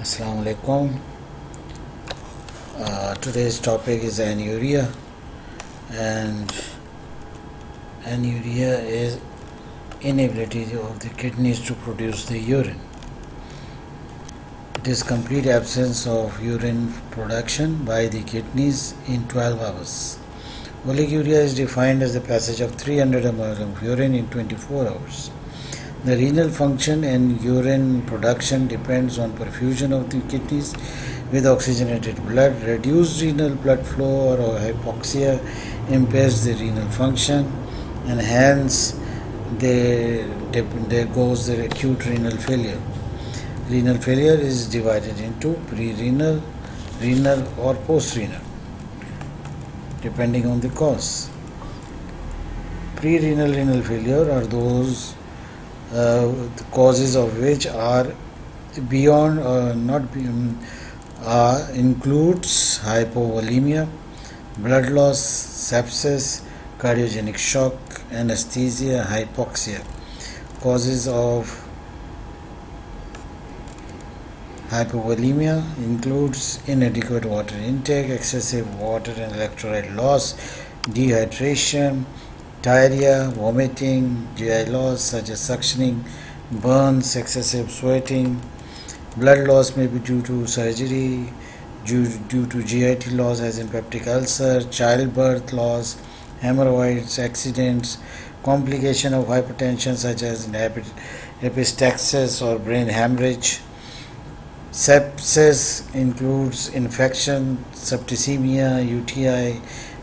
Assalamu alaikum. Today's topic is anuria, and anuria is inability of the kidneys to produce the urine. It is complete absence of urine production by the kidneys in 12 hours. Oliguria is defined as the passage of 300 ml of urine in 24 hours. The renal function and urine production depends on perfusion of the kidneys with oxygenated blood. Reduced renal blood flow or hypoxia impairs the renal function, and hence there goes the acute renal failure. Renal failure is divided into pre-renal, renal or post-renal depending on the cause. Pre-renal renal failure are those the causes of which are beyond includes hypovolemia, blood loss, sepsis, cardiogenic shock, anesthesia, hypoxia. Causes of hypovolemia includes inadequate water intake, excessive water and electrolyte loss, dehydration, diarrhea, vomiting, GI loss such as suctioning, burns, excessive sweating. Blood loss may be due to surgery, due to GIT loss as in peptic ulcer, childbirth loss, hemorrhoids, accidents, complication of hypertension such as epistaxis or brain hemorrhage. Sepsis includes infection, septicemia, UTI,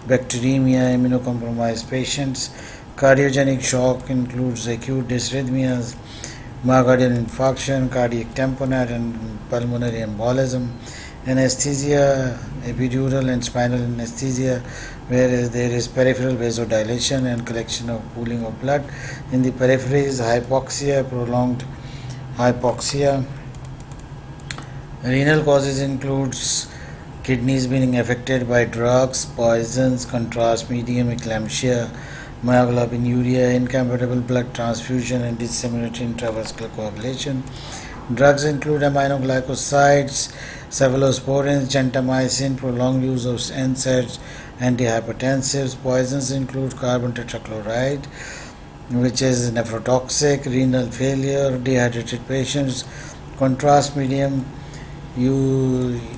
bacteremia, immunocompromised patients. Cardiogenic shock includes acute dysrhythmias, myocardial infarction, cardiac tamponade, and pulmonary embolism. Anesthesia, epidural and spinal anesthesia, whereas there is peripheral vasodilation and collection of pooling of blood. In the peripheries, hypoxia, prolonged hypoxia. Renal causes includes kidneys being affected by drugs, poisons, contrast medium, eclampsia, myoglobinuria, incompatible blood transfusion, and disseminated intravascular coagulation. Drugs include aminoglycosides, cephalosporins, gentamicin, prolonged use of NSAIDs, antihypertensives. Poisons include carbon tetrachloride, which is nephrotoxic, renal failure, dehydrated patients. Contrast medium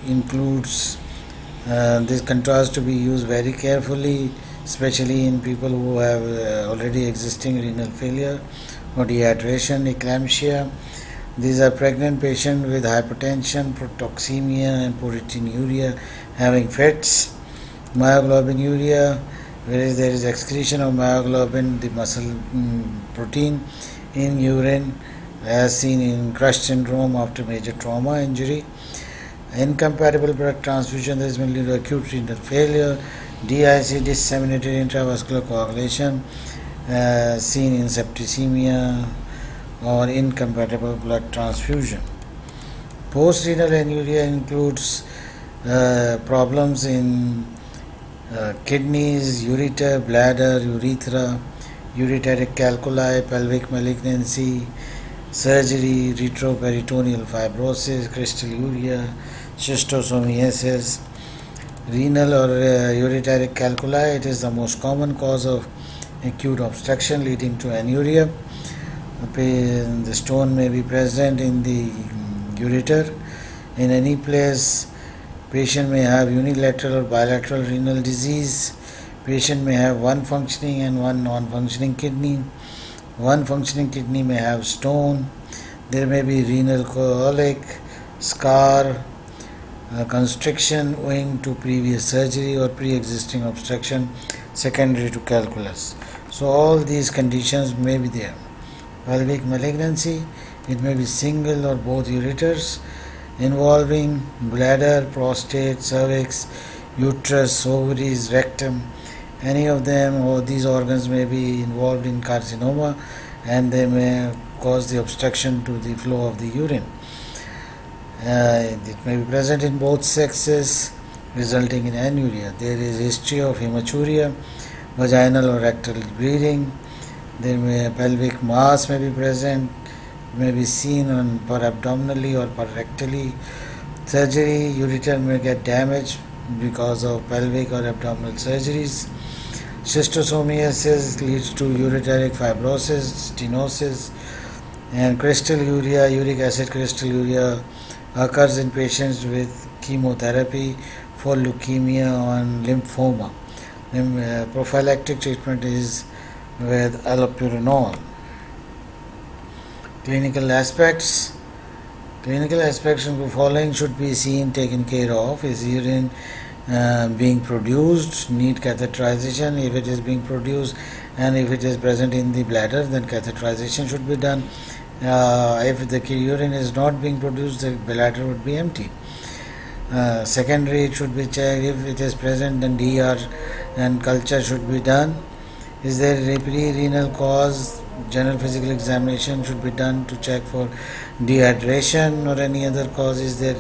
includes this contrast to be used very carefully, especially in people who have already existing renal failure or dehydration. Eclampsia, these are pregnant patients with hypertension, protoxemia and proteinuria having fits. Myoglobinuria, whereas there is excretion of myoglobin, the muscle protein, in urine, as seen in crush syndrome after major trauma injury. Incompatible blood transfusion, this may lead to acute renal failure. DIC, disseminated intravascular coagulation, seen in septicemia or incompatible blood transfusion. Post-renal anuria includes problems in kidneys, ureter, bladder, urethra, ureteric calculi, pelvic malignancy, surgery, retroperitoneal fibrosis, crystalluria, schistosomiasis. Renal or ureteric calculi, it is the most common cause of acute obstruction leading to anuria. The stone may be present in the ureter. In any place, patient may have unilateral or bilateral renal disease. Patient may have one functioning and one non-functioning kidney. One functioning kidney may have stone. There may be renal colic, scar, constriction owing to previous surgery or pre-existing obstruction secondary to calculus. So all these conditions may be there. Pelvic malignancy, it may be single or both ureters involving bladder, prostate, cervix, uterus, ovaries, rectum. Any of them or these organs may be involved in carcinoma, and they may cause the obstruction to the flow of the urine. It may be present in both sexes, resulting in anuria. There is history of hematuria, vaginal or rectal bleeding. There may pelvic mass may be present, may be seen on per abdominally or per rectally. Surgery, ureter may get damaged because of pelvic or abdominal surgeries. Schistosomiasis leads to ureteric fibrosis, stenosis, and crystalluria, uric acid crystalluria, occurs in patients with chemotherapy for leukemia and lymphoma. Prophylactic treatment is with allopurinol. Clinical aspects. Clinical aspects of the following should be seen, taken care of. Is urine being produced? Need catheterization if it is being produced, and if it is present in the bladder, then catheterization should be done. If the urine is not being produced, the bladder would be empty. Secondary, it should be checked. If it is present, then DR and culture should be done. Is there a pre-renal cause? General physical examination should be done to check for dehydration or any other cause. Is there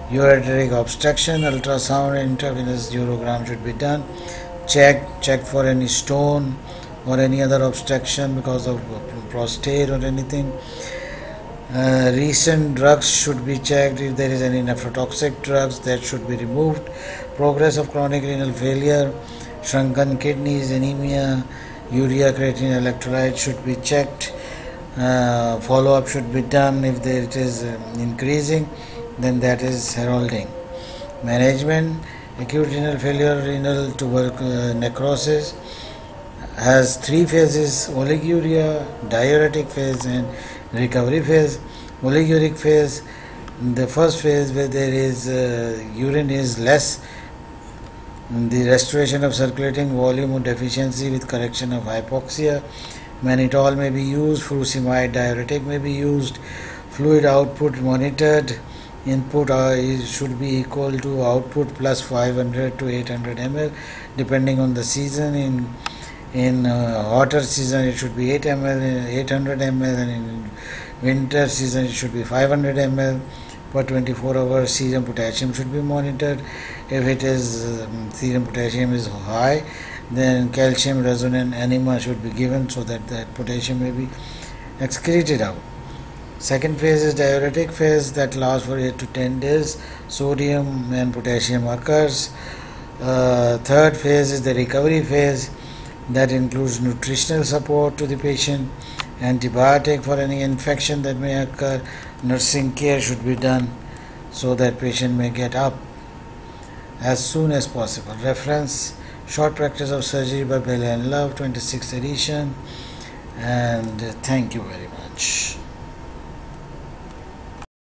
ureteric obstruction? Ultrasound and intravenous urogram should be done. Check for any stone or any other obstruction because of prostate or anything. Recent drugs should be checked. If there is any nephrotoxic drugs, that should be removed. Progress of chronic renal failure, shrunken kidneys, anemia, urea creatinine electrolyte should be checked. Follow-up should be done. If it is increasing, then that is heralding. Management, acute renal failure, renal necrosis has three phases: oliguria, diuretic phase, and recovery phase. Oliguric phase, the first phase where there is urine is less, the restoration of circulating volume or deficiency with correction of hypoxia. Mannitol may be used, furosemide diuretic may be used, fluid output monitored. Input should be equal to output plus 500 to 800 ml depending on the season. In hotter season it should be 800 ml, and in winter season it should be 500 ml per 24 hours. Serum potassium should be monitored. If it is serum potassium is high, then calcium resonant enema should be given so that potassium may be excreted out. Second phase is diuretic phase, that lasts for 8 to 10 days. Sodium and potassium occurs. Third phase is the recovery phase, that includes nutritional support to the patient, antibiotic for any infection that may occur. Nursing care should be done so that patient may get up as soon as possible. Reference: Short Practice of Surgery by Bell and Love, 26th edition. And thank you very much.